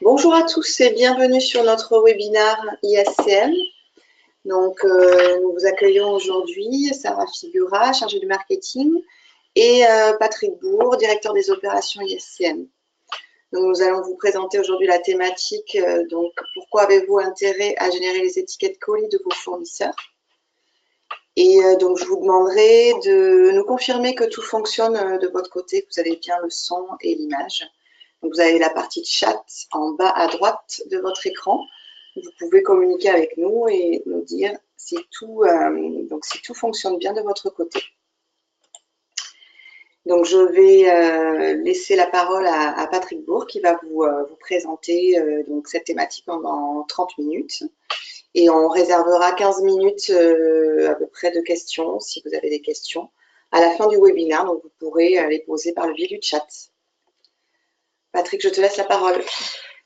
Bonjour à tous et bienvenue sur notre webinaire ISCM. Donc, nous vous accueillons aujourd'hui Sarah Figura, chargée du marketing, et Patrick Bourg, directeur des opérations ISCM. Donc, nous allons vous présenter aujourd'hui la thématique, donc pourquoi avez-vous intérêt à générer les étiquettes colis de vos fournisseurs? Et donc, je vous demanderai de nous confirmer que tout fonctionne de votre côté, que vous avez bien le son et l'image. Donc, vous avez la partie de chat en bas à droite de votre écran. Vous pouvez communiquer avec nous et nous dire si tout fonctionne bien de votre côté. Donc, je vais laisser la parole à Patrick Bourg qui va vous présenter donc cette thématique pendant 30 minutes. Et on réservera 15 minutes à peu près de questions, si vous avez des questions, à la fin du webinaire. Donc, vous pourrez les poser par le biais du chat. Patrick, je te laisse la parole.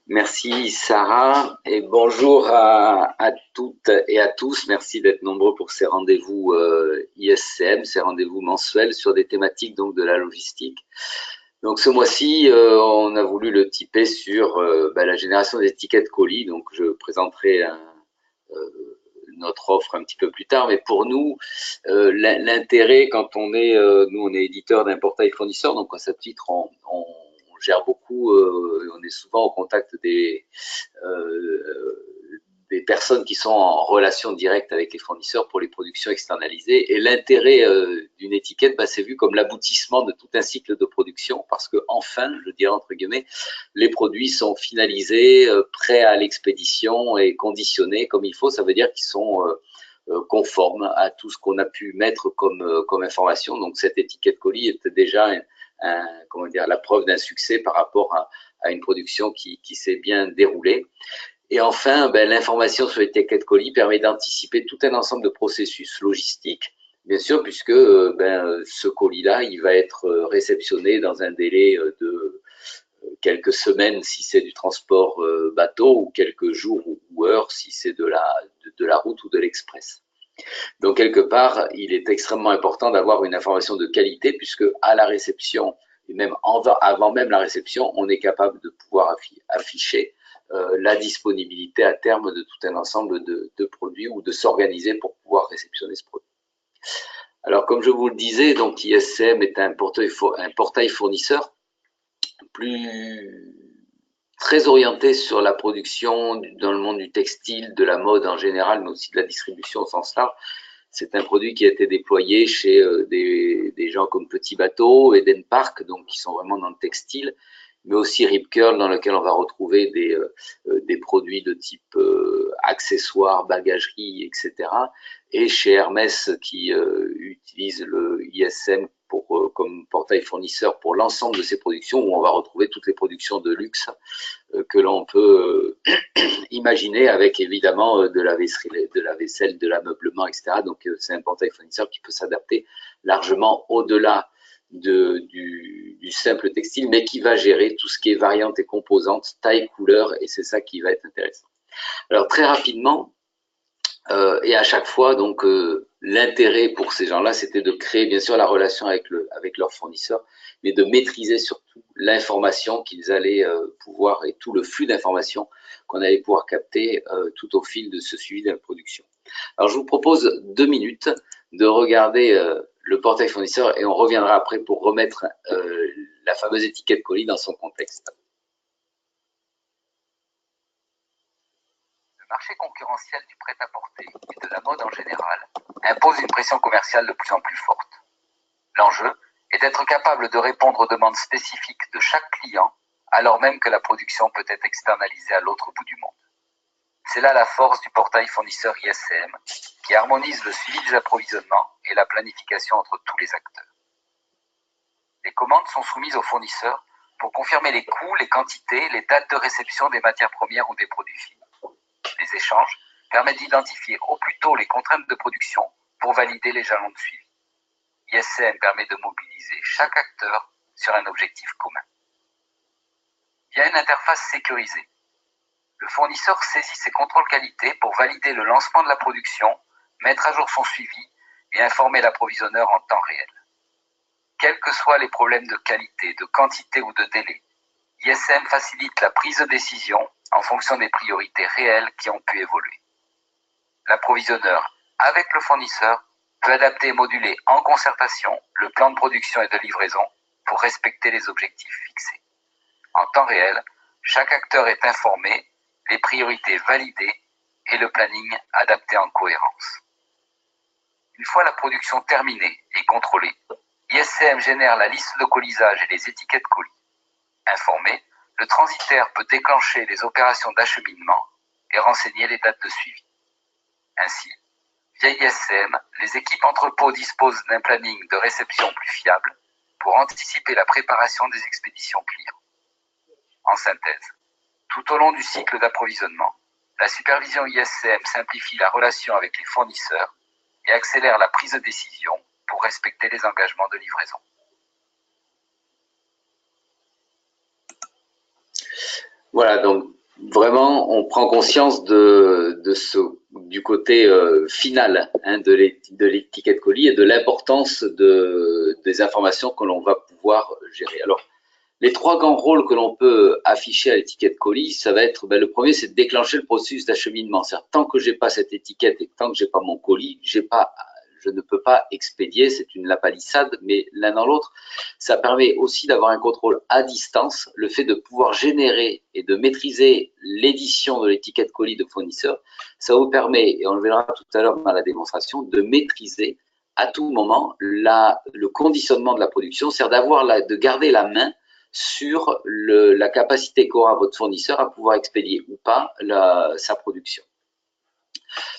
Merci Sarah et bonjour à toutes et à tous. Merci d'être nombreux pour ces rendez-vous ISCM, ces rendez-vous mensuels sur des thématiques donc de la logistique. Donc ce mois-ci, on a voulu le typer sur la génération d'étiquettes colis. Donc je présenterai notre offre un petit peu plus tard, mais pour nous, l'intérêt quand on est, nous on est éditeur d'un portail fournisseur, donc à ce titre on gère beaucoup, on est souvent au contact des personnes qui sont en relation directe avec les fournisseurs pour les productions externalisées. Et l'intérêt d'une étiquette, c'est vu comme l'aboutissement de tout un cycle de production, parce que enfin, je dirais entre guillemets, les produits sont finalisés, prêts à l'expédition et conditionnés comme il faut. Ça veut dire qu'ils sont conformes à tout ce qu'on a pu mettre comme information. Donc cette étiquette colis était déjà comment dire, la preuve d'un succès par rapport à une production qui s'est bien déroulée. Et enfin, l'information sur l'étiquette colis permet d'anticiper tout un ensemble de processus logistiques, bien sûr, puisque ce colis-là, il va être réceptionné dans un délai de quelques semaines si c'est du transport bateau, ou quelques jours ou heures si c'est de la route ou de l'express. Donc, quelque part, il est extrêmement important d'avoir une information de qualité, puisque à la réception, et même avant même la réception, on est capable de pouvoir afficher la disponibilité à terme de tout un ensemble de produits, ou de s'organiser pour pouvoir réceptionner ce produit. Alors, comme je vous le disais, donc ISCM est un portail fournisseur très orienté sur la production dans le monde du textile, de la mode en général, mais aussi de la distribution au sens large. C'est un produit qui a été déployé chez des gens comme Petit Bateau, Eden Park, donc qui sont vraiment dans le textile, mais aussi Rip Curl, dans lequel on va retrouver des produits de type accessoires, bagagerie, etc. Et chez Hermès, qui utilise le ISM comme portail fournisseur pour l'ensemble de ses productions, où on va retrouver toutes les productions de luxe que l'on peut imaginer, avec évidemment de la vaisselle, de l'ameublement, etc. Donc c'est un portail fournisseur qui peut s'adapter largement au-delà du simple textile, mais qui va gérer tout ce qui est variante et composante, taille, couleur, et c'est ça qui va être intéressant. Alors très rapidement, et à chaque fois, donc l'intérêt pour ces gens-là, c'était de créer bien sûr la relation avec leur fournisseur, mais de maîtriser surtout l'information qu'ils allaient pouvoir, et tout le flux d'informations qu'on allait pouvoir capter tout au fil de ce suivi de la production. Alors je vous propose 2 minutes de regarder le portail fournisseur, et on reviendra après pour remettre la fameuse étiquette colis dans son contexte. Le marché concurrentiel du prêt-à-porter et de la mode en général impose une pression commerciale de plus en plus forte. L'enjeu est d'être capable de répondre aux demandes spécifiques de chaque client, alors même que la production peut être externalisée à l'autre bout du monde. C'est là la force du portail fournisseur ISCM, qui harmonise le suivi des approvisionnements et la planification entre tous les acteurs. Les commandes sont soumises aux fournisseurs pour confirmer les coûts, les quantités, les dates de réception des matières premières ou des produits finis. Les échanges permettent d'identifier au plus tôt les contraintes de production pour valider les jalons de suivi. ISCM permet de mobiliser chaque acteur sur un objectif commun. Via une interface sécurisée, le fournisseur saisit ses contrôles qualité pour valider le lancement de la production, mettre à jour son suivi et informer l'approvisionneur en temps réel. Quels que soient les problèmes de qualité, de quantité ou de délai, ISM facilite la prise de décision en fonction des priorités réelles qui ont pu évoluer. L'approvisionneur, avec le fournisseur, peut adapter et moduler en concertation le plan de production et de livraison pour respecter les objectifs fixés. En temps réel, chaque acteur est informé, les priorités validées et le planning adapté en cohérence. Une fois la production terminée et contrôlée, ISCM génère la liste de colisage et les étiquettes colis. Informé, le transitaire peut déclencher les opérations d'acheminement et renseigner les dates de suivi. Ainsi, via ISCM, les équipes entrepôts disposent d'un planning de réception plus fiable pour anticiper la préparation des expéditions clients. En synthèse, tout au long du cycle d'approvisionnement, la supervision ISCM simplifie la relation avec les fournisseurs et accélère la prise de décision pour respecter les engagements de livraison. Voilà, donc vraiment, on prend conscience du côté final de l'étiquette colis et de l'importance des informations que l'on va pouvoir gérer. Alors, les trois grands rôles que l'on peut afficher à l'étiquette colis, ça va être, le premier, c'est de déclencher le processus d'acheminement. C'est-à-dire, tant que j'ai pas cette étiquette et tant que j'ai pas mon colis, je ne peux pas expédier. C'est une lapalissade, mais l'un dans l'autre, ça permet aussi d'avoir un contrôle à distance. Le fait de pouvoir générer et de maîtriser l'édition de l'étiquette colis de fournisseur, ça vous permet, et on le verra tout à l'heure dans la démonstration, de maîtriser à tout moment le conditionnement de la production, c'est-à-dire de garder la main sur la capacité qu'aura votre fournisseur à pouvoir expédier ou pas sa production.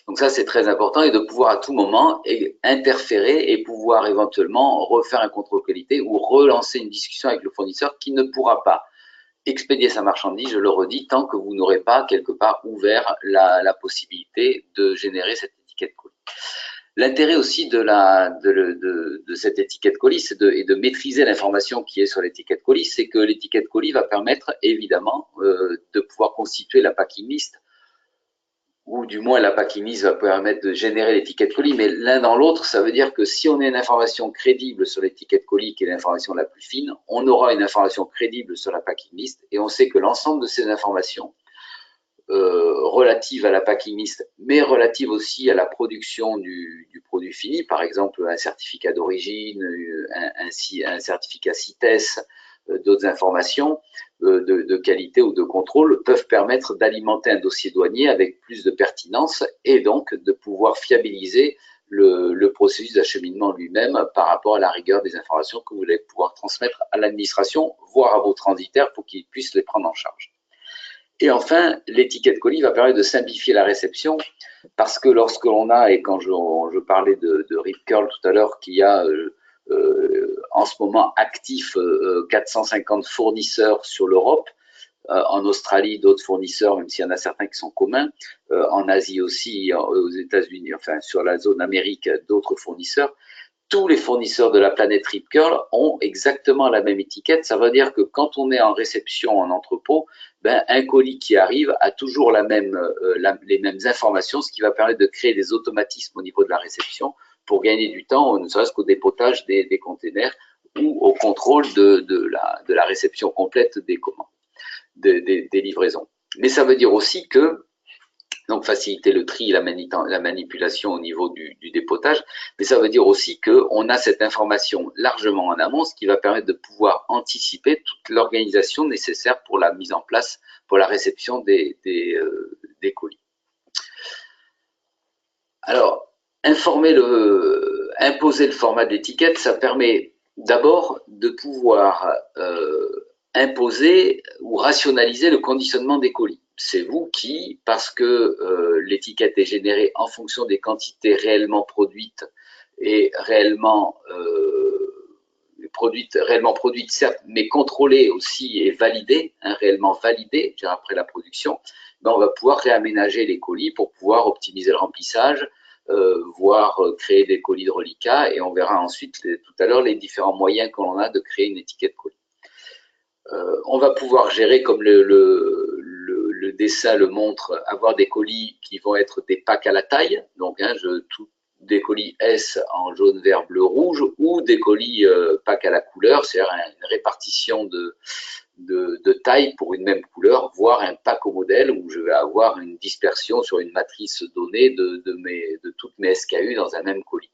Donc ça, c'est très important, et de pouvoir à tout moment interférer et pouvoir éventuellement refaire un contrôle qualité ou relancer une discussion avec le fournisseur qui ne pourra pas expédier sa marchandise, je le redis, tant que vous n'aurez pas quelque part ouvert la possibilité de générer cette étiquette colis. L'intérêt aussi de cette étiquette colis et de maîtriser l'information qui est sur l'étiquette colis, c'est que l'étiquette colis va permettre évidemment de pouvoir constituer la packing list, ou du moins la packing list va permettre de générer l'étiquette colis, mais l'un dans l'autre, ça veut dire que si on a une information crédible sur l'étiquette colis, qui est l'information la plus fine, on aura une information crédible sur la packing list, et on sait que l'ensemble de ces informations relative à la packing list, mais relative aussi à la production du produit fini, par exemple un certificat d'origine, un certificat CITES, d'autres informations de qualité ou de contrôle peuvent permettre d'alimenter un dossier douanier avec plus de pertinence et donc de pouvoir fiabiliser le processus d'acheminement lui-même par rapport à la rigueur des informations que vous allez pouvoir transmettre à l'administration, voire à vos transitaires pour qu'ils puissent les prendre en charge. Et enfin, l'étiquette colis va permettre de simplifier la réception parce que lorsque l'on a, et quand je parlais de Rip Curl tout à l'heure, qu'il y a en ce moment actif 450 fournisseurs sur l'Europe, en Australie d'autres fournisseurs, même s'il y en a certains qui sont communs, en Asie aussi, aux États-Unis, enfin sur la zone Amérique, d'autres fournisseurs. Tous les fournisseurs de la planète Rip Curl ont exactement la même étiquette. Ça veut dire que quand on est en réception en entrepôt, un colis qui arrive a toujours les mêmes informations, ce qui va permettre de créer des automatismes au niveau de la réception pour gagner du temps, ne serait-ce qu'au dépotage des containers ou au contrôle de la réception complète des commandes, des livraisons. Mais ça veut dire aussi que donc faciliter le tri, la manipulation au niveau du dépotage, mais ça veut dire aussi qu'on a cette information largement en amont, ce qui va permettre de pouvoir anticiper toute l'organisation nécessaire pour la mise en place, pour la réception des colis. Alors, imposer le format de l'étiquette, ça permet d'abord de pouvoir imposer ou rationaliser le conditionnement des colis. C'est vous qui, parce que l'étiquette est générée en fonction des quantités réellement produites et réellement produites, certes, mais contrôlées aussi et validées, réellement validées après la production, on va pouvoir réaménager les colis pour pouvoir optimiser le remplissage, voire créer des colis de reliquat, et on verra ensuite tout à l'heure les différents moyens que l'on a de créer une étiquette colis. On va pouvoir gérer, comme le dessin le montre, avoir des colis qui vont être des packs à la taille, donc des colis S en jaune, vert, bleu, rouge, ou des colis packs à la couleur, c'est-à-dire une répartition de taille pour une même couleur, voire un pack au modèle où je vais avoir une dispersion sur une matrice donnée de toutes mes SKU dans un même colis.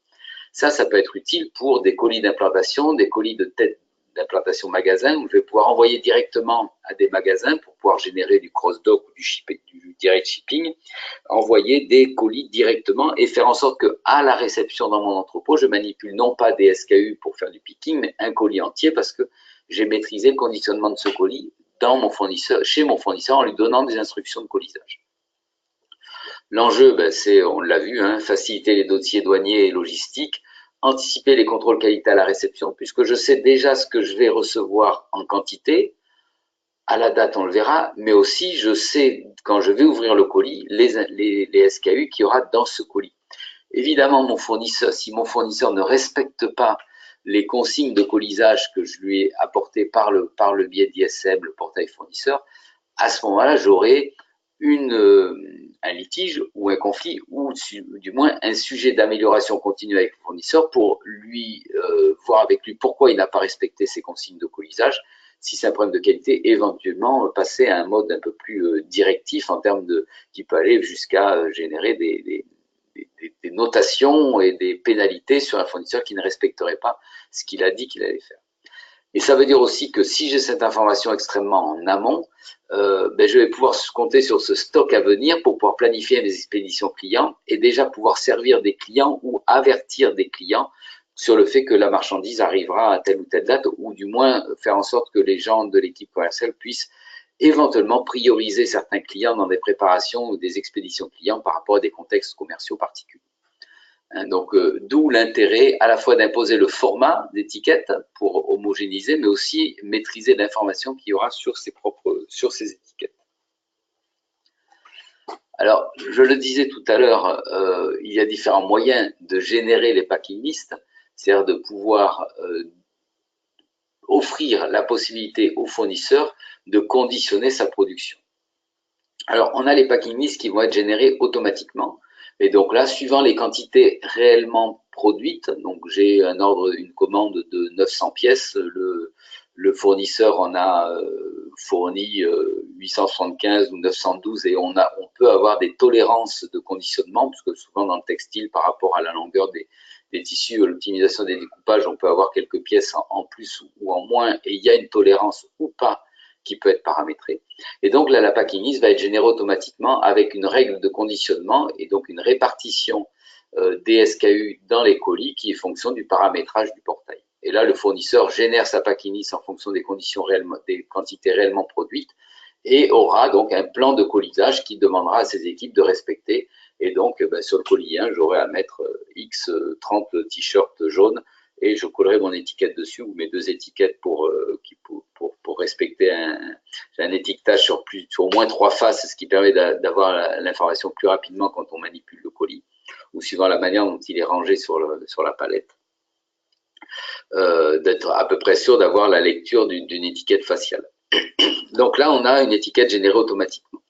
Ça peut être utile pour des colis d'implantation, des colis de tête d'implantation magasin, où je vais pouvoir envoyer directement à des magasins pour pouvoir générer du cross-dock ou du direct shipping, envoyer des colis directement et faire en sorte que à la réception dans mon entrepôt, je manipule non pas des SKU pour faire du picking, mais un colis entier parce que j'ai maîtrisé le conditionnement de ce colis chez mon fournisseur en lui donnant des instructions de colisage. L'enjeu, c'est, on l'a vu, faciliter les dossiers douaniers et logistiques, anticiper les contrôles qualité à la réception, puisque je sais déjà ce que je vais recevoir en quantité. À la date, on le verra, mais aussi je sais, quand je vais ouvrir le colis, les SKU qu'il y aura dans ce colis. Évidemment, si mon fournisseur ne respecte pas les consignes de colisage que je lui ai apportées par le biais d'ISM, le portail fournisseur, à ce moment-là, j'aurai un litige ou un conflit, ou du moins un sujet d'amélioration continue avec le fournisseur pour lui voir avec lui pourquoi il n'a pas respecté ses consignes de colisage. Si c'est un problème de qualité, éventuellement passer à un mode un peu plus directif en termes qui peut aller jusqu'à générer des notations et des pénalités sur un fournisseur qui ne respecterait pas ce qu'il a dit qu'il allait faire. Et ça veut dire aussi que si j'ai cette information extrêmement en amont, je vais pouvoir compter sur ce stock à venir pour pouvoir planifier mes expéditions clients et déjà pouvoir servir des clients ou avertir des clients sur le fait que la marchandise arrivera à telle ou telle date, ou du moins faire en sorte que les gens de l'équipe commerciale puissent éventuellement prioriser certains clients dans des préparations ou des expéditions clients par rapport à des contextes commerciaux particuliers. Donc, d'où l'intérêt à la fois d'imposer le format d'étiquette pour homogénéiser, mais aussi maîtriser l'information qu'il y aura sur ces étiquettes. Alors, je le disais tout à l'heure, il y a différents moyens de générer les packing lists, c'est-à-dire de pouvoir offrir la possibilité au fournisseur de conditionner sa production. Alors, on a les packing lists qui vont être générés automatiquement. Et donc là, suivant les quantités réellement produites, donc j'ai une commande de 900 pièces, le fournisseur en a fourni 875 ou 912 et on peut avoir des tolérances de conditionnement, parce que souvent dans le textile, par rapport à la longueur des tissus, l'optimisation des découpages, on peut avoir quelques pièces en plus ou en moins, et il y a une tolérance ou pas qui peut être paramétrée. Et donc là, la packing list va être générée automatiquement avec une règle de conditionnement et donc une répartition des SKU dans les colis qui est fonction du paramétrage du portail. Et là, le fournisseur génère sa packing list en fonction des quantités réellement produites et aura donc un plan de colisage qui demandera à ses équipes de respecter. Et donc, sur le colis 1, j'aurai à mettre X 30 t-shirts jaunes et je collerai mon étiquette dessus ou mes deux étiquettes pour respecter un étiquetage sur au moins 3 faces, ce qui permet d'avoir l'information plus rapidement quand on manipule le colis ou suivant la manière dont il est rangé sur la palette. D'être à peu près sûr d'avoir la lecture d'une étiquette faciale. Donc là, on a une étiquette générée automatiquement.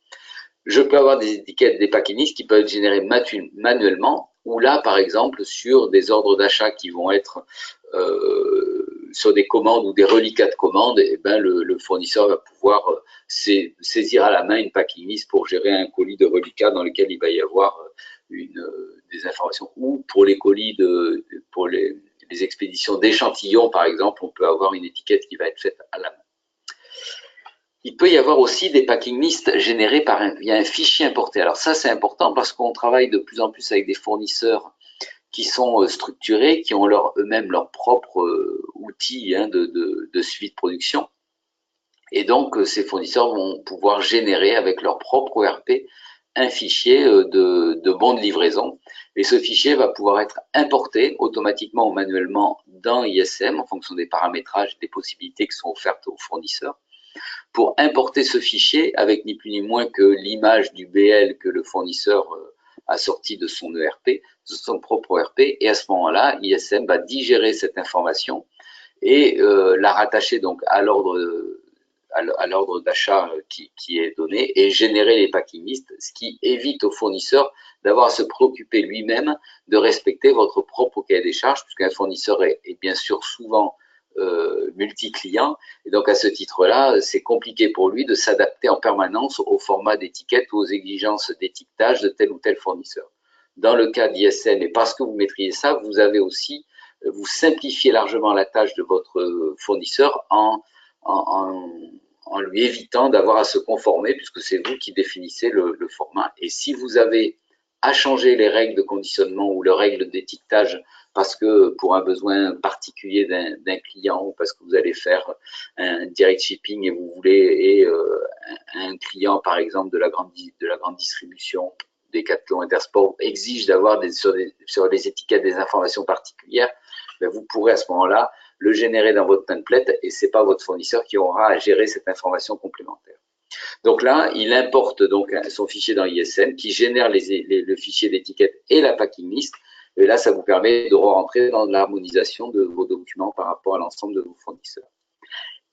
Je peux avoir des étiquettes, des packing lists qui peuvent être générées manuellement, ou là, par exemple, sur des ordres d'achat qui vont être sur des commandes ou des reliquats de commandes, et le fournisseur va pouvoir saisir à la main une packing list pour gérer un colis de reliquats dans lequel il va y avoir des informations. Ou pour les colis pour les expéditions d'échantillons, par exemple, on peut avoir une étiquette qui va être faite à la main. Il peut y avoir aussi des packing lists générés via un fichier importé. Alors ça, c'est important parce qu'on travaille de plus en plus avec des fournisseurs qui sont structurés, qui ont eux-mêmes leur propre outil de suivi de production. Et donc, ces fournisseurs vont pouvoir générer avec leur propre ERP un fichier de bons de livraison. Et ce fichier va pouvoir être importé automatiquement ou manuellement dans ISM en fonction des paramétrages et des possibilités qui sont offertes aux fournisseurs. Pour importer ce fichier avec ni plus ni moins que l'image du BL que le fournisseur a sorti de son ERP, de son propre ERP, et à ce moment-là, ISM va digérer cette information et la rattacher donc à l'ordre d'achat qui est donné et générer les packing lists, ce qui évite au fournisseur d'avoir à se préoccuper lui-même de respecter votre propre cahier des charges, puisqu'un fournisseur est bien sûr souvent multi-clients. Et donc, à ce titre-là, c'est compliqué pour lui de s'adapter en permanence au format d'étiquette ou aux exigences d'étiquetage de tel ou tel fournisseur. Dans le cas d'ISM, et parce que vous maîtrisez ça, vous avez aussi, vous simplifiez largement la tâche de votre fournisseur en lui évitant d'avoir à se conformer, puisque c'est vous qui définissez le format. Et si vous avez à changer les règles de conditionnement ou les règles d'étiquetage parce que pour un besoin particulier d'un client ou parce que vous allez faire un direct shipping et vous voulez un client par exemple de la grande distribution, Decathlon, Intersport exige d'avoir sur les étiquettes des informations particulières, ben vous pourrez à ce moment-là le générer dans votre template et c'est pas votre fournisseur qui aura à gérer cette information complémentaire. Donc là, il importe donc son fichier dans ISM qui génère le fichier d'étiquette et la packing list. Et là, ça vous permet de rentrer dans l'harmonisation de vos documents par rapport à l'ensemble de vos fournisseurs.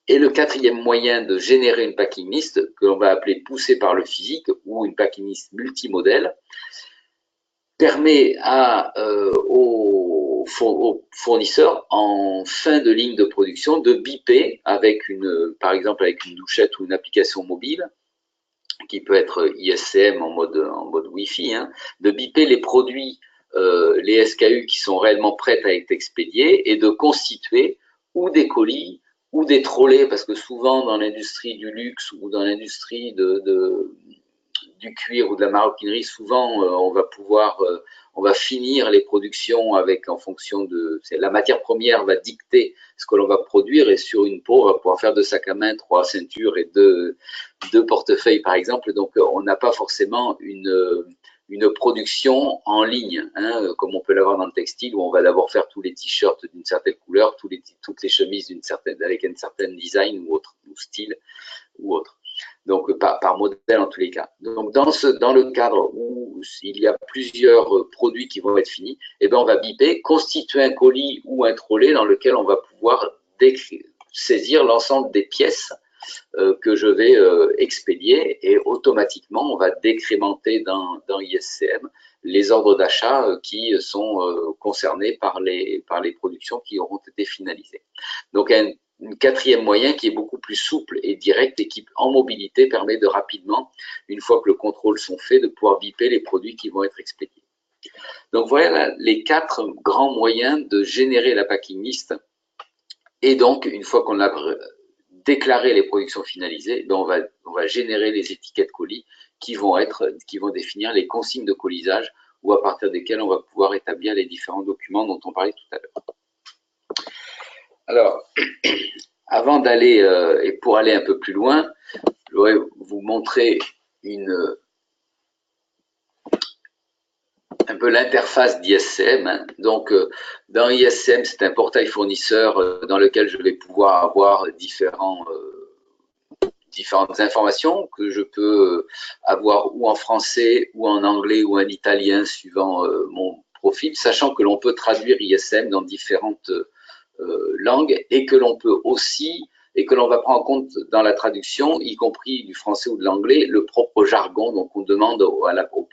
Et le quatrième moyen de générer une packing list, que l'on va appeler poussée par le physique ou une packing list multimodèle, permet aux fournisseurs en fin de ligne de production de biper avec par exemple avec une douchette ou une application mobile qui peut être ISCM en mode Wi-Fi, hein, de biper les produits, les SKU qui sont réellement prêts à être expédiés et de constituer ou des colis ou des trolley, parce que souvent dans l'industrie du luxe ou dans l'industrie du cuir ou de la maroquinerie, souvent on va finir les productions en fonction de la matière première va dicter ce que l'on va produire et sur une peau on va pouvoir faire 2 sacs à main, 3 ceintures et 2 portefeuilles par exemple. Donc on n'a pas forcément une production en ligne, hein, comme on peut l'avoir dans le textile où on va d'abord faire tous les t-shirts d'une certaine couleur, toutes les chemises avec une certaine design ou autre ou style ou autre. Donc par modèle en tous les cas. Donc dans le cadre où il y a plusieurs produits qui vont être finis, eh ben on va biper, constituer un colis ou un trolley dans lequel on va pouvoir saisir l'ensemble des pièces que je vais expédier et automatiquement on va décrémenter dans ISCM les ordres d'achat qui sont concernés par les productions qui auront été finalisées. Donc un quatrième moyen qui est beaucoup plus souple et direct et qui en mobilité permet de rapidement, une fois que le contrôle sont faits, de pouvoir biper les produits qui vont être expédiés. Donc voilà les 4 grands moyens de générer la packing list. Et donc une fois qu'on a déclarer les productions finalisées, on va générer les étiquettes colis qui vont définir les consignes de colisage ou à partir desquelles on va pouvoir établir les différents documents dont on parlait tout à l'heure. Alors, avant d'aller et pour aller un peu plus loin, je voudrais vous montrer un peu l'interface d'ISCM. Hein. Donc, dans ISCM, c'est un portail fournisseur dans lequel je vais pouvoir avoir différentes informations que je peux avoir ou en français ou en anglais ou en italien suivant mon profil, sachant que l'on peut traduire ISM dans différentes langues et que l'on peut aussi, et que l'on va prendre en compte dans la traduction, y compris du français ou de l'anglais, le propre jargon. Donc on demande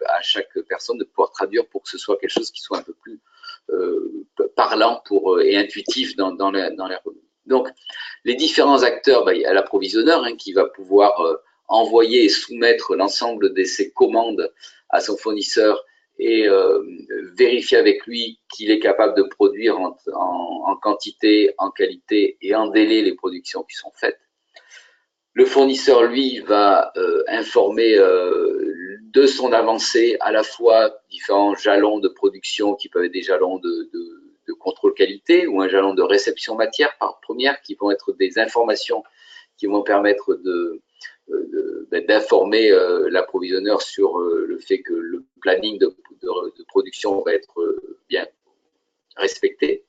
à chaque personne de pouvoir traduire pour que ce soit quelque chose qui soit un peu plus parlant et intuitif dans les revues. Donc, les différents acteurs, il y a l'approvisionneur qui va pouvoir envoyer et soumettre l'ensemble de ses commandes à son fournisseur et vérifier avec lui qu'il est capable de produire en quantité, en qualité et en délai les productions qui sont faites. Le fournisseur, lui, va informer de son avancée à la fois différents jalons de production qui peuvent être des jalons de contrôle qualité ou un jalon de réception matière première qui vont être des informations qui vont permettre d'informer l'approvisionneur sur le fait que le planning de production va être bien respecté.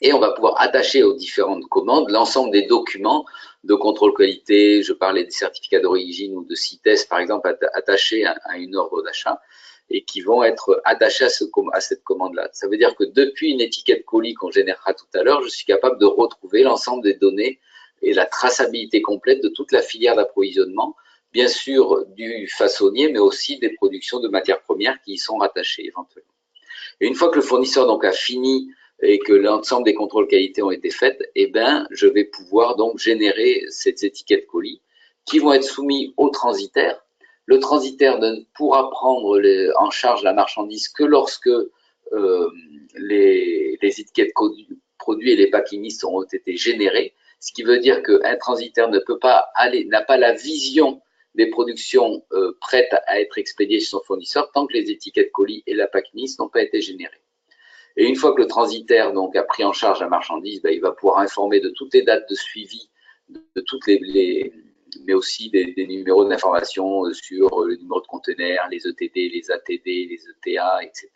Et on va pouvoir attacher aux différentes commandes l'ensemble des documents de contrôle qualité, je parlais des certificats d'origine ou de CITES par exemple, attachés à une ordre d'achat et qui vont être attachés à cette commande-là. Ça veut dire que depuis une étiquette colis qu'on générera tout à l'heure, je suis capable de retrouver l'ensemble des données et la traçabilité complète de toute la filière d'approvisionnement, bien sûr du façonnier, mais aussi des productions de matières premières qui y sont rattachées éventuellement. Et une fois que le fournisseur donc a fini et que l'ensemble des contrôles qualité ont été faits, eh ben, je vais pouvoir donc générer ces étiquettes colis qui vont être soumis au transitaire. Le transitaire ne pourra prendre en charge la marchandise que lorsque les étiquettes produits et les packingistes auront été générés, ce qui veut dire qu'un transitaire ne peut pas aller, n'a pas la vision des productions prêtes à être expédiées chez son fournisseur tant que les étiquettes colis et la packingiste n'ont pas été générées. Et une fois que le transitaire donc, a pris en charge la marchandise, ben, il va pouvoir informer de toutes les dates de suivi, de toutes mais aussi des numéros d'information sur le numéro de conteneur, les ETD, les ATD, les ETA, etc.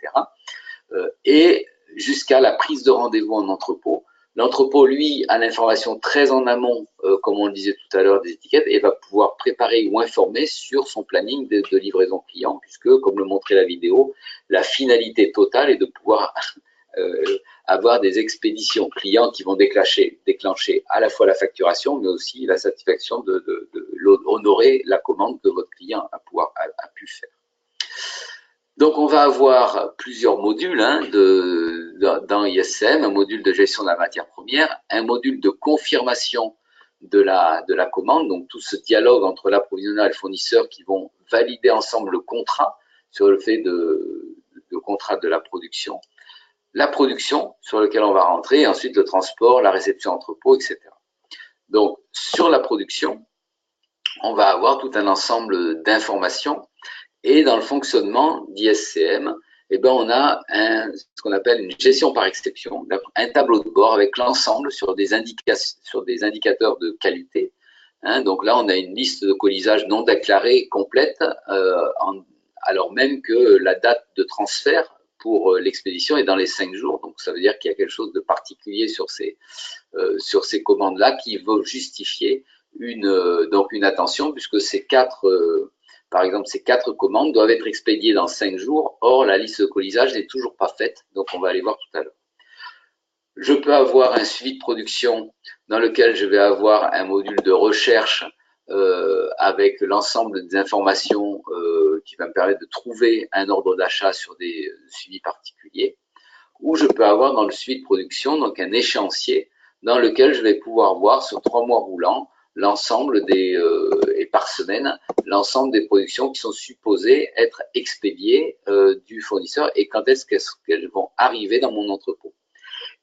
Et jusqu'à la prise de rendez-vous en entrepôt. L'entrepôt, lui, a l'information très en amont, comme on le disait tout à l'heure, des étiquettes, et va pouvoir préparer ou informer sur son planning de livraison client, puisque, comme le montrait la vidéo, la finalité totale est de pouvoir avoir des expéditions clients qui vont déclencher à la fois la facturation, mais aussi la satisfaction d'honorer la commande que votre client a pu faire. Donc, on va avoir plusieurs modules dans ISM, un module de gestion de la matière première, un module de confirmation de la commande, donc tout ce dialogue entre l'approvisionnaire et le fournisseur qui vont valider ensemble le contrat sur le fait de contrat de la production sur lequel on va rentrer, et ensuite le transport, la réception entrepôt, etc. Donc, sur la production, on va avoir tout un ensemble d'informations. Et dans le fonctionnement d'ISCM, eh ben, on a ce qu'on appelle une gestion par exception, un tableau de bord avec l'ensemble sur des indicateurs de qualité. Donc là, on a une liste de colisage non déclarée complète, alors même que la date de transfert pour l'expédition est dans les 5 jours. Donc ça veut dire qu'il y a quelque chose de particulier sur ces commandes-là qui vont justifier donc une attention, puisque par exemple, ces 4 commandes doivent être expédiées dans 5 jours. Or, la liste de colisage n'est toujours pas faite, donc on va aller voir tout à l'heure. Je peux avoir un suivi de production dans lequel je vais avoir un module de recherche avec l'ensemble des informations qui va me permettre de trouver un ordre d'achat sur des suivis particuliers. Ou je peux avoir dans le suivi de production donc un échéancier dans lequel je vais pouvoir voir sur 3 mois roulants l'ensemble et par semaine, l'ensemble des productions qui sont supposées être expédiées du fournisseur et quand est-ce qu'elles vont arriver dans mon entrepôt.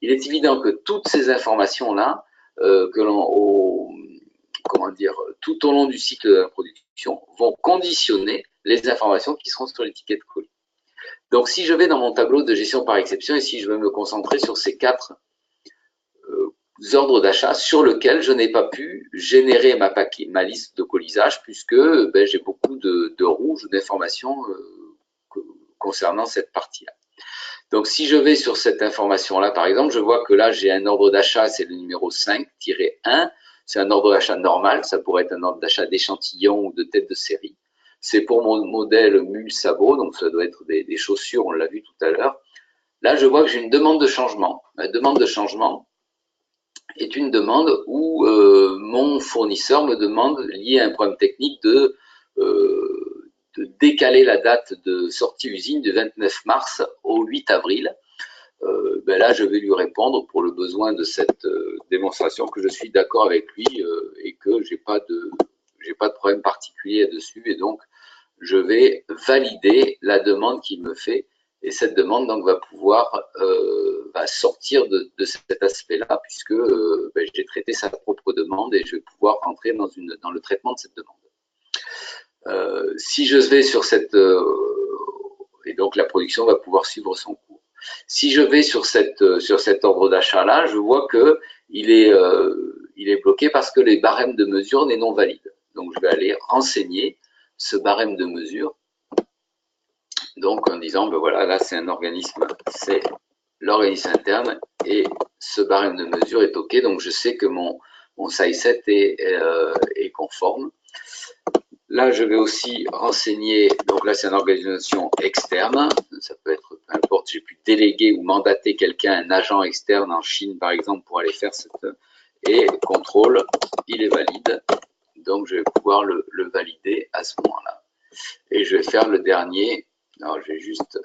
Il est évident que toutes ces informations-là, tout au long du cycle de la production, vont conditionner les informations qui seront sur l'étiquette colis. Donc, si je vais dans mon tableau de gestion par exception et si je veux me concentrer sur ces 4 ordres d'achat sur lesquels je n'ai pas pu générer ma liste de colisage puisque j'ai beaucoup de rouge d'informations concernant cette partie-là. Donc, si je vais sur cette information-là, par exemple, je vois que là, j'ai un ordre d'achat, c'est le numéro 5-1. C'est un ordre d'achat normal, ça pourrait être un ordre d'achat d'échantillon ou de tête de série. C'est pour mon modèle mule sabot, donc ça doit être des chaussures, on l'a vu tout à l'heure. Là, je vois que j'ai une demande de changement. La demande de changement est une demande où mon fournisseur me demande, lié à un problème technique, de décaler la date de sortie usine du 29 mars au 8 avril. Là, je vais lui répondre pour le besoin de cette démonstration que je suis d'accord avec lui et que j'ai pas de problème particulier là-dessus. Et donc, je vais valider la demande qu'il me fait. Et cette demande donc va pouvoir sortir de cet aspect-là puisque j'ai traité sa propre demande et je vais pouvoir entrer dans le traitement de cette demande. Si je vais sur cette et donc la production va pouvoir suivre son cours. Si je vais sur cet ordre d'achat-là, je vois que il est bloqué parce que les barèmes de mesure n'est non valide. Donc je vais aller renseigner ce barème de mesure. Donc en disant voilà, là c'est un organisme, c'est l'organisme interne et ce barème de mesure est OK. Donc je sais que mon size 7 est conforme. Là, je vais aussi renseigner, donc là, c'est une organisation externe, ça peut être, peu importe, j'ai pu déléguer ou mandater quelqu'un, un agent externe en Chine, par exemple, pour aller faire et contrôle, il est valide, donc je vais pouvoir le valider à ce moment-là. Et je vais faire le dernier, alors je vais juste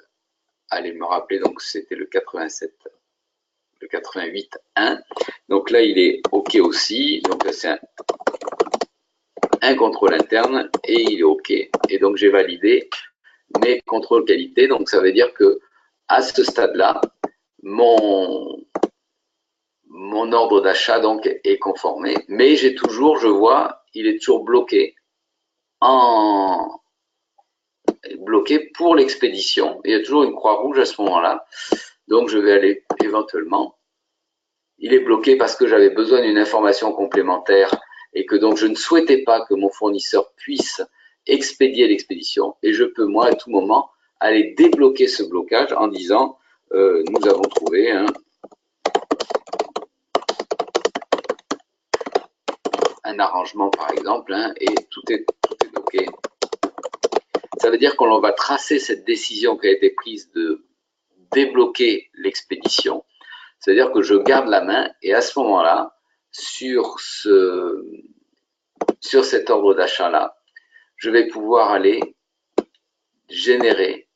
aller me rappeler, donc c'était le 87. le 88.1. Donc là, il est OK aussi. Donc là, c'est un contrôle interne et il est OK. Et donc, j'ai validé mes contrôles qualité. Donc, ça veut dire que à ce stade-là, mon ordre d'achat donc est conformé. Mais j'ai toujours, je vois, il est toujours bloqué pour l'expédition. Il y a toujours une croix rouge à ce moment-là. Donc, je vais aller éventuellement. Il est bloqué parce que j'avais besoin d'une information complémentaire et que donc je ne souhaitais pas que mon fournisseur puisse expédier l'expédition. Et je peux, moi, à tout moment, aller débloquer ce blocage en disant nous avons trouvé un arrangement, par exemple, et tout est bloqué. Ça veut dire qu'on va tracer cette décision qui a été prise de débloquer l'expédition. C'est-à-dire que je garde la main et à ce moment-là, sur cet ordre d'achat-là, je vais pouvoir aller générer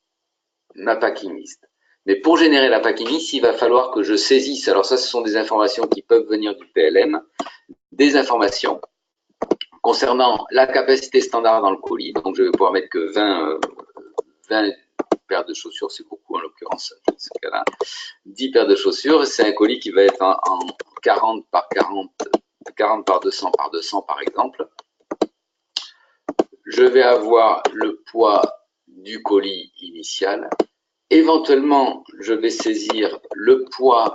ma packing list. Mais pour générer la packing list, il va falloir que je saisisse, alors ça, ce sont des informations qui peuvent venir du PLM, des informations concernant la capacité standard dans le colis. Donc, je vais pouvoir mettre que 20 paires de chaussures, c'est beaucoup en l'occurrence, dans ce cas-là. 10 paires de chaussures, c'est un colis qui va être en 40 par 40, 40 par 200 par 200 par exemple. Je vais avoir le poids du colis initial. Éventuellement, je vais saisir le poids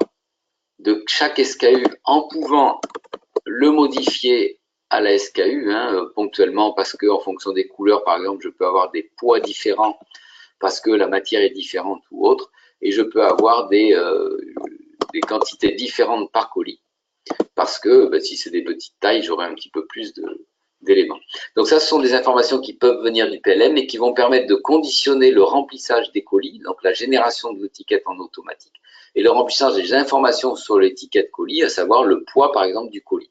de chaque SKU en pouvant le modifier à la SKU, ponctuellement, parce que en fonction des couleurs, par exemple, je peux avoir des poids différents parce que la matière est différente ou autre, et je peux avoir des quantités différentes par colis, parce que si c'est des petites tailles, j'aurai un petit peu plus d'éléments. Donc ça, ce sont des informations qui peuvent venir du PLM et qui vont permettre de conditionner le remplissage des colis, donc la génération de l'étiquette en automatique, et le remplissage des informations sur l'étiquette colis, à savoir le poids, par exemple, du colis.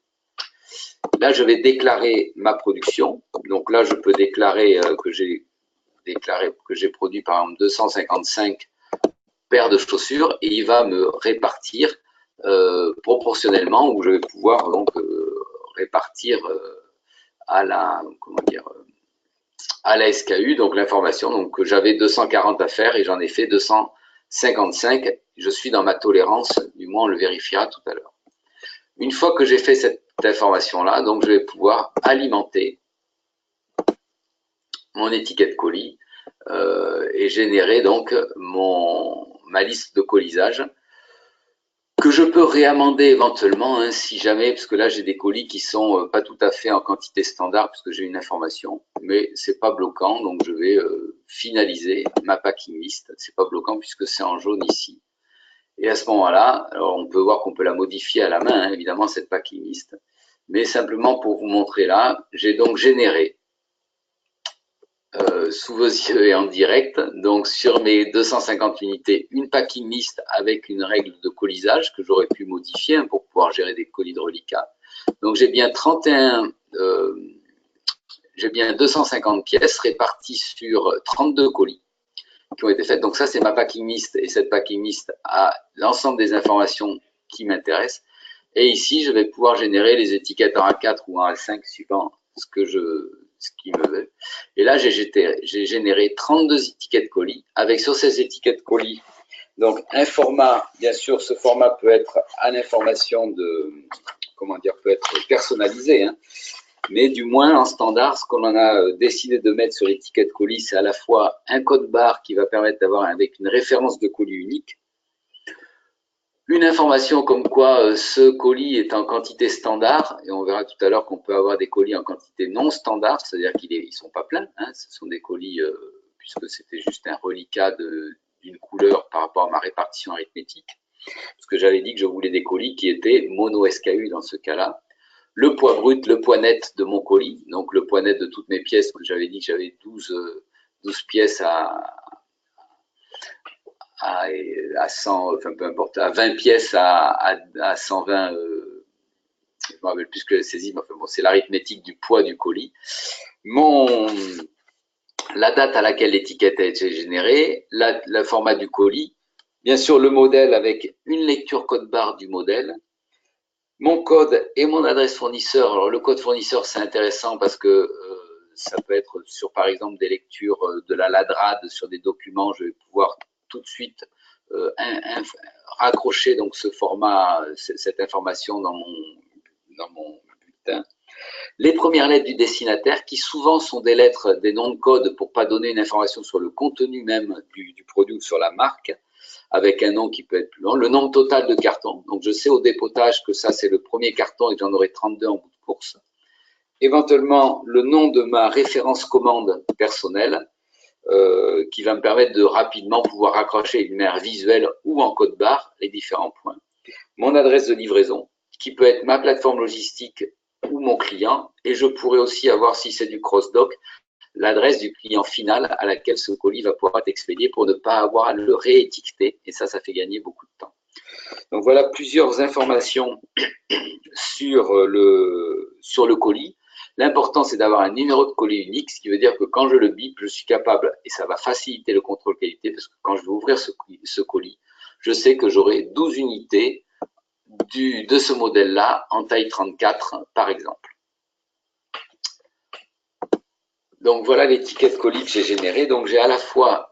Là, je vais déclarer ma production. Donc là, je peux déclarer que j'ai produit, par exemple, 255 paires de chaussures et il va me répartir proportionnellement, où je vais pouvoir donc répartir à la SKU, donc l'information, donc que j'avais 240 à faire et j'en ai fait 255. Je suis dans ma tolérance, du moins on le vérifiera tout à l'heure. Une fois que j'ai fait cette information-là, donc je vais pouvoir alimenter mon étiquette colis et générer donc ma liste de colisage que je peux réamender éventuellement si jamais, parce que là j'ai des colis qui sont pas tout à fait en quantité standard puisque j'ai une information, mais c'est pas bloquant, donc je vais finaliser ma packing list. C'est pas bloquant puisque c'est en jaune ici. Et à ce moment-là, alors on peut voir qu'on peut la modifier à la main, évidemment cette packing list, mais simplement pour vous montrer là, j'ai donc généré sous vos yeux et en direct, donc sur mes 250 unités, une packing list avec une règle de colisage que j'aurais pu modifier pour pouvoir gérer des colis de reliquats. Donc j'ai bien 250 pièces réparties sur 32 colis qui ont été faites. Donc ça, c'est ma packing list et cette packing list a l'ensemble des informations qui m'intéressent. Et ici, je vais pouvoir générer les étiquettes en A4 ou en A5 suivant ce qui me veut. Et là, j'ai généré 32 étiquettes colis avec sur ces étiquettes colis, donc un format, bien sûr, ce format peut être à l'information peut être personnalisé, mais du moins en standard, ce qu'on en a décidé de mettre sur l'étiquette colis, c'est à la fois un code barre qui va permettre d'avoir avec une référence de colis unique, une information comme quoi ce colis est en quantité standard, et on verra tout à l'heure qu'on peut avoir des colis en quantité non standard, c'est-à-dire qu'ils ne sont pas pleins, ce sont des colis, puisque c'était juste un reliquat d'une couleur par rapport à ma répartition arithmétique, parce que j'avais dit que je voulais des colis qui étaient mono SKU dans ce cas-là, le poids brut, le poids net de mon colis, donc le poids net de toutes mes pièces, que j'avais dit que j'avais 12 pièces à 100, enfin peu importe, à 20 pièces à 120, je ne me rappelle plus ce que j'ai saisi, mais enfin bon, c'est l'arithmétique du poids du colis. La date à laquelle l'étiquette a été générée, le format du colis, Bien sûr, le modèle avec une lecture code barre du modèle, mon code et mon adresse fournisseur. Alors, le code fournisseur, c'est intéressant parce que ça peut être sur, par exemple, des lectures de la LADRAD sur des documents. Je vais pouvoir tout de suite raccrocher donc ce format, cette information dans mon bulletin. Les premières lettres du destinataire, qui souvent sont des lettres, des noms de code pour pas donner une information sur le contenu même du produit ou sur la marque, avec un nom qui peut être plus long, le nombre total de cartons. Donc, je sais au dépotage que ça, c'est le premier carton et que j'en aurai 32 en bout de course. Éventuellement, le nom de ma référence commande personnelle, qui va me permettre de rapidement pouvoir raccrocher d'une manière visuelle ou en code barre les différents points. Mon adresse de livraison, qui peut être ma plateforme logistique ou mon client, et je pourrais aussi avoir, si c'est du cross-doc, l'adresse du client final à laquelle ce colis va pouvoir être expédié pour ne pas avoir à le réétiqueter, et ça fait gagner beaucoup de temps. Donc voilà plusieurs informations sur le colis. L'important, c'est d'avoir un numéro de colis unique, ce qui veut dire que quand je le bip, je suis capable, et ça va faciliter le contrôle qualité, parce que quand je vais ouvrir ce colis, je sais que j'aurai 12 unités de ce modèle-là en taille 34, par exemple. Donc voilà l'étiquette colis que j'ai générée. Donc j'ai à la fois,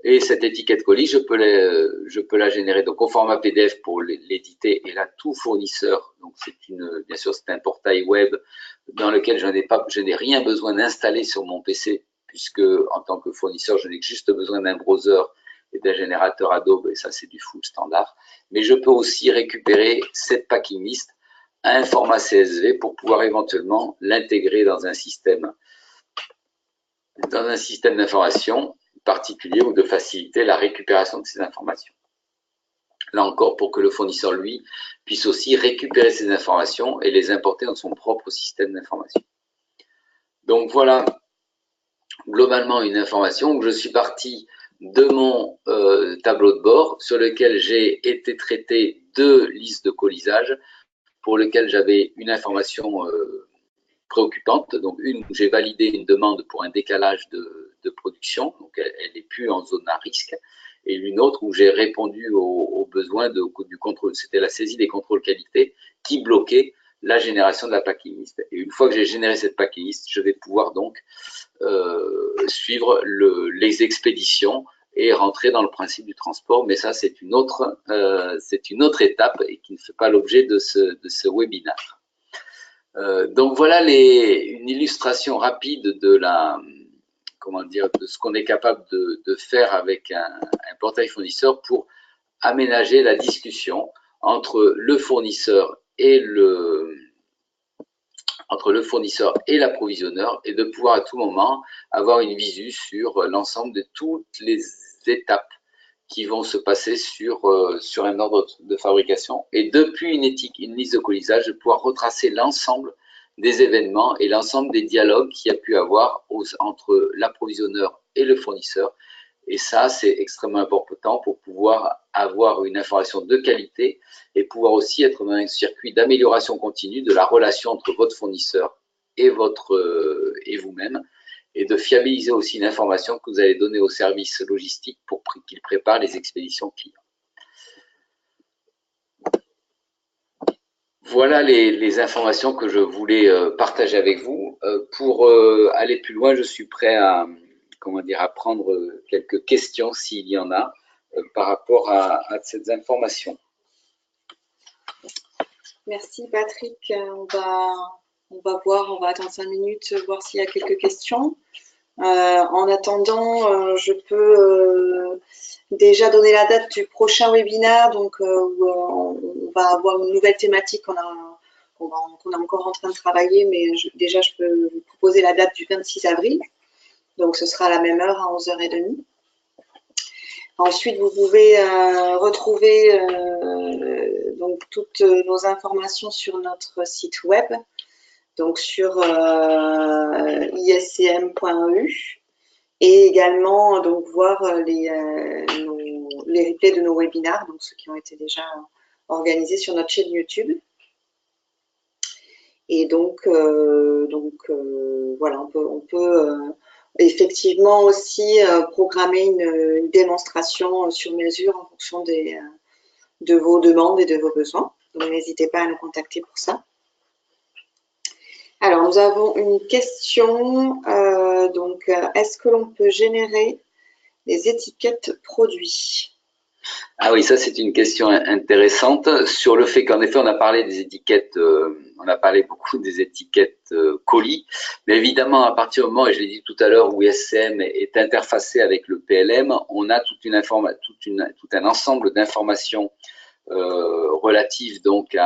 et cette étiquette colis, je peux la générer donc au format PDF pour l'éditer, et là tout fournisseur. Donc bien sûr c'est un portail web dans lequel je n'ai rien besoin d'installer sur mon PC, puisque en tant que fournisseur je n'ai juste besoin d'un browser et d'un générateur Adobe, et ça c'est du full standard. Mais je peux aussi récupérer cette packing list à un format CSV pour pouvoir éventuellement l'intégrer dans un système d'information particulier ou de faciliter la récupération de ces informations. Là encore, pour que le fournisseur, lui, puisse aussi récupérer ces informations et les importer dans son propre système d'information. Donc voilà, globalement, une information où je suis parti de mon tableau de bord sur lequel j'ai été traité 2 listes de colisage pour lesquelles j'avais une information préoccupante. Donc une où j'ai validé une demande pour un décalage de production, donc elle n'est plus en zone à risque, et une autre où j'ai répondu aux besoins du contrôle. C'était la saisie des contrôles qualité qui bloquait la génération de la packing list. Et une fois que j'ai généré cette packing list, je vais pouvoir donc suivre les expéditions et rentrer dans le principe du transport. Mais ça, c'est une autre étape et qui ne fait pas l'objet de ce webinaire. Donc voilà une illustration rapide de ce qu'on est capable de faire avec un portail fournisseur pour aménager la discussion entre le fournisseur et l'approvisionneur, et de pouvoir à tout moment avoir une visu sur l'ensemble de toutes les étapes qui vont se passer sur un ordre de fabrication, et depuis une liste de colisage, de pouvoir retracer l'ensemble des événements et l'ensemble des dialogues qu'il y a pu avoir entre l'approvisionneur et le fournisseur. Et ça, c'est extrêmement important pour pouvoir avoir une information de qualité et pouvoir aussi être dans un circuit d'amélioration continue de la relation entre votre fournisseur et vous-même, et de fiabiliser aussi l'information que vous allez donner au service logistique pour qu'il prépare les expéditions clients. Voilà les informations que je voulais partager avec vous. Pour aller plus loin, je suis prêt à prendre quelques questions s'il y en a par rapport à ces informations. Merci Patrick. On va attendre 5 minutes, voir s'il y a quelques questions. En attendant, je peux déjà donner la date du prochain webinaire, donc où on va avoir une nouvelle thématique qu'on est encore en train de travailler, mais déjà je peux vous proposer la date du 26 avril, donc ce sera à la même heure, à 11h30. Ensuite, vous pouvez retrouver donc toutes nos informations sur notre site web, donc sur iscm.eu, et également donc voir les replays de nos webinaires, donc ceux qui ont été déjà organisés sur notre chaîne YouTube. Et donc voilà, effectivement aussi programmer une démonstration sur mesure en fonction de vos demandes et de vos besoins. Donc, n'hésitez pas à nous contacter pour ça. Alors, nous avons une question. Est-ce que l'on peut générer des étiquettes produits? Ah oui, ça c'est une question intéressante sur le fait qu'en effet on a parlé des étiquettes, on a parlé beaucoup des étiquettes colis, mais évidemment à partir du moment, et je l'ai dit tout à l'heure, où ISCM est interfacé avec le PLM, on a tout un ensemble d'informations relatives donc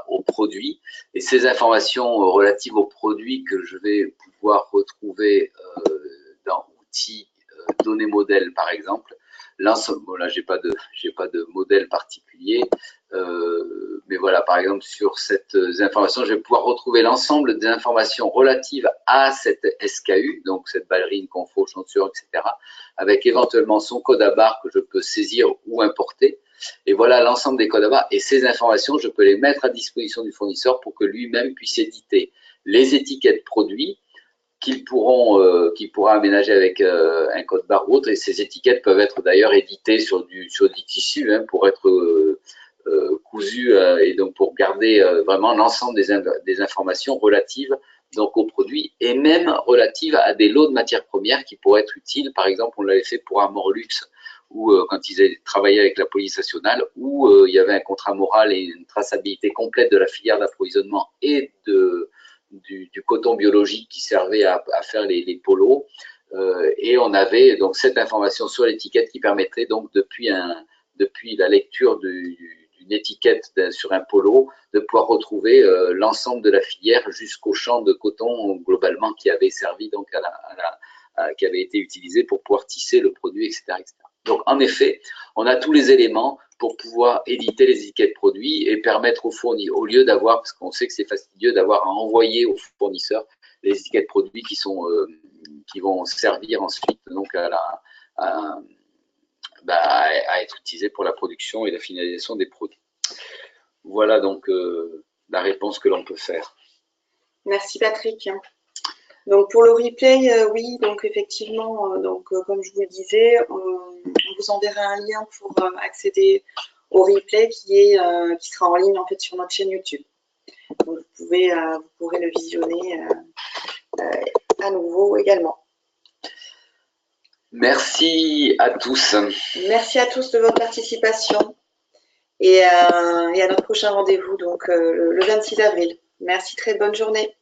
aux produits, et ces informations relatives aux produits que je vais pouvoir retrouver dans outils données modèles par exemple. Bon, là, j'ai pas de modèle particulier, mais voilà, par exemple, sur cette information, je vais pouvoir retrouver l'ensemble des informations relatives à cette SKU, donc cette ballerine, confort, chaussure, etc., avec éventuellement son code à barre que je peux saisir ou importer. Et voilà l'ensemble des codes à barre. Et ces informations, je peux les mettre à disposition du fournisseur pour que lui-même puisse éditer les étiquettes produits qu'il pourra aménager avec un code barre ou autre, et ces étiquettes peuvent être d'ailleurs éditées sur du tissu pour être cousues et donc pour garder vraiment l'ensemble des informations relatives donc aux produits et même relatives à des lots de matières premières qui pourraient être utiles. Par exemple, on l'avait fait pour Armorlux ou quand ils avaient travaillé avec la police nationale, où il y avait un contrat moral et une traçabilité complète de la filière d'approvisionnement et du coton biologique qui servait à faire les polos. Et on avait donc cette information sur l'étiquette qui permettrait donc depuis la lecture d'une étiquette sur un polo de pouvoir retrouver l'ensemble de la filière jusqu'au champ de coton globalement qui avait servi donc qui avait été utilisé pour pouvoir tisser le produit, etc., etc. Donc, en effet, on a tous les éléments pour pouvoir éditer les étiquettes produits et permettre aux fournisseurs, au lieu d'avoir, parce qu'on sait que c'est fastidieux, d'avoir à envoyer aux fournisseurs les étiquettes produits qui vont servir ensuite donc à être utilisées pour la production et la finalisation des produits. Voilà donc la réponse que l'on peut faire. Merci Patrick. Donc pour le replay, oui, donc effectivement, comme je vous le disais, on vous enverra un lien pour accéder au replay qui sera en ligne en fait sur notre chaîne YouTube. Donc vous pourrez le visionner à nouveau également. Merci à tous. Merci à tous de votre participation et à notre prochain rendez-vous donc le 26 avril. Merci, très bonne journée.